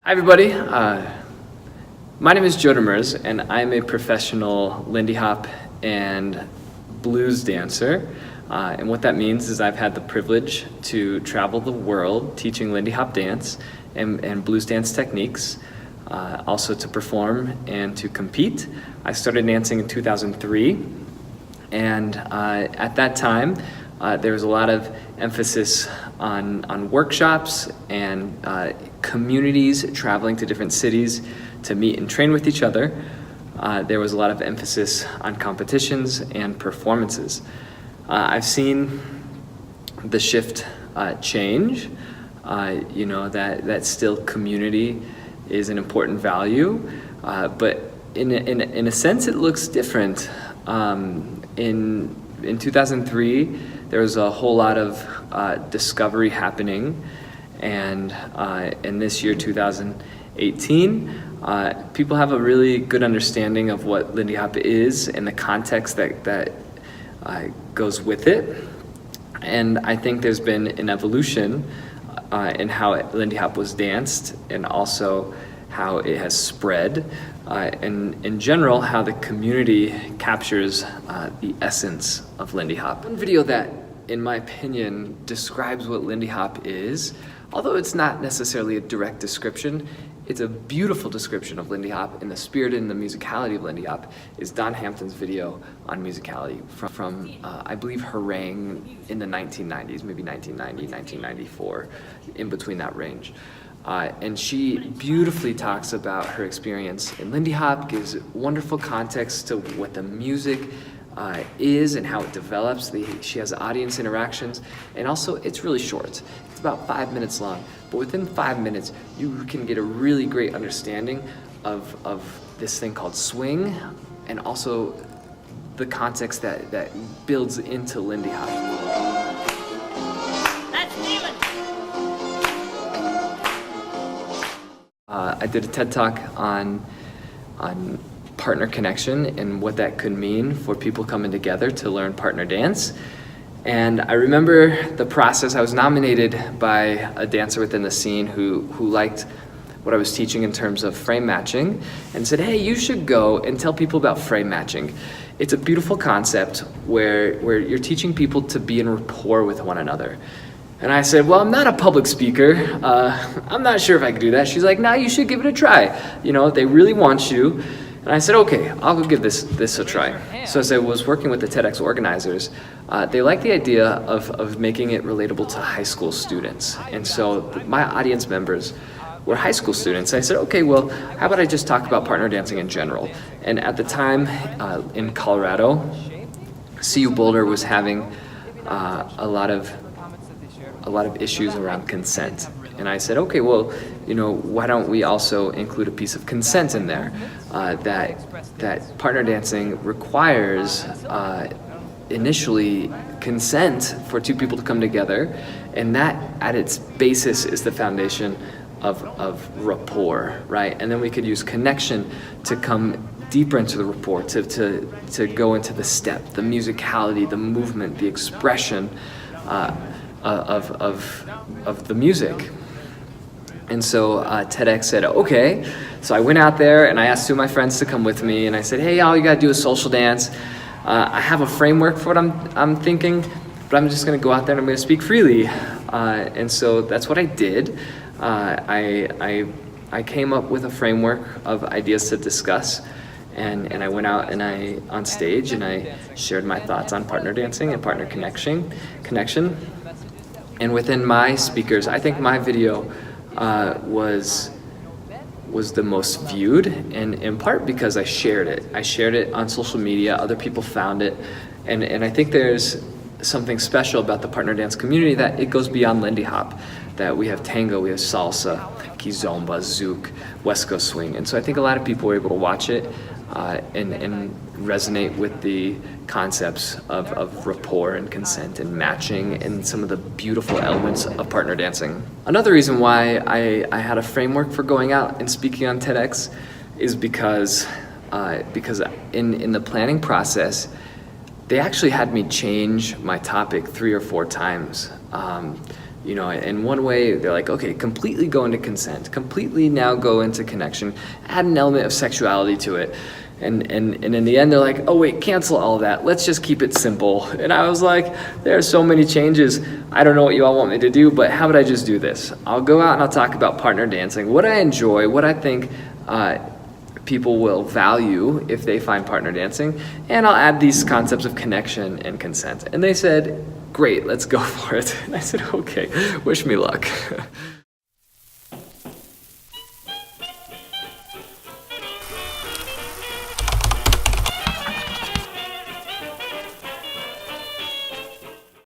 Hi everybody, my name is JoeDeMers and I'm a professional Lindy Hop and blues dancer. And what that means is I've had the privilege to travel the world teaching Lindy Hop dance and blues dance techniques, also to perform and to compete. I started dancing in 2003 and at that time there was a lot of emphasis on workshops and communities traveling to different cities to meet and train with each other. There was a lot of emphasis on competitions and performances. I've seen the shift change, that still community is an important value, but in a sense it looks different. In 2003, there was a whole lot of discovery happening, and in this year, 2018, people have a really good understanding of what Lindy Hop is and the context that goes with it. And I think there's been an evolution in how Lindy Hop was danced and also how it has spread, and in general, how the community captures the essence of Lindy Hop. One video that, in my opinion, describes what Lindy Hop is, although it's not necessarily a direct description, it's a beautiful description of Lindy Hop, and the spirit and the musicality of Lindy Hop is Don Hampton's video on musicality from I believe, Harangue in the 1990s, maybe 1990, 1994, in between that range. And she beautifully talks about her experience in Lindy Hop, gives wonderful context to what the music is and how it develops. She has audience interactions, and also it's really short. It's about 5 minutes long, but within 5 minutes, you can get a really great understanding of this thing called swing, and also the context that builds into Lindy Hop. I did a TED Talk on partner connection and what that could mean for people coming together to learn partner dance. And I remember the process. I was nominated by a dancer within the scene who liked what I was teaching in terms of frame matching and said, hey, you should go and tell people about frame matching. It's a beautiful concept where you're teaching people to be in rapport with one another. And I said, well, I'm not a public speaker. I'm not sure if I could do that. She's like, no, you should give it a try. They really want you. And I said, okay, I'll go give this a try. So as I was working with the TEDx organizers, they liked the idea of making it relatable to high school students. And so my audience members were high school students. I said, okay, well, how about I just talk about partner dancing in general? And at the time in Colorado, CU Boulder was having a lot of issues around consent. And I said, okay, well, why don't we also include a piece of consent in there? That partner dancing requires initially consent for two people to come together, and that at its basis is the foundation of rapport, right? And then we could use connection to come deeper into the rapport, to go into the step, the musicality, the movement, the expression of the music. And so TEDx said, okay. So I went out there and I asked two of my friends to come with me, and I said, hey, all you gotta do is social dance. I have a framework for what I'm thinking, but I'm just gonna go out there and I'm gonna speak freely. And so that's what I did. I came up with a framework of ideas to discuss, and I went out and on stage and I shared my thoughts on partner dancing and partner connection. And within my speakers, I think my video was the most viewed, and in part because I shared it. I shared it on social media, other people found it, and I think there's something special about the partner dance community that it goes beyond Lindy Hop, that we have tango, we have salsa, kizomba, zouk, West Coast swing, and so I think a lot of people were able to watch it and resonate with the concepts of rapport and consent and matching and some of the beautiful elements of partner dancing. Another reason why I had a framework for going out and speaking on TEDx is because in the planning process, they actually had me change my topic 3 or 4 times. You know, in one way, they're like, okay, completely go into consent, completely now go into connection, add an element of sexuality to it. And in the end, they're like, oh wait, cancel all of that. Let's just keep it simple. And I was like, there are so many changes. I don't know what you all want me to do, but how about I just do this? I'll go out and I'll talk about partner dancing, what I enjoy, what I think people will value if they find partner dancing, and I'll add these concepts of connection and consent. And they said, great, let's go for it. And I said, okay, wish me luck.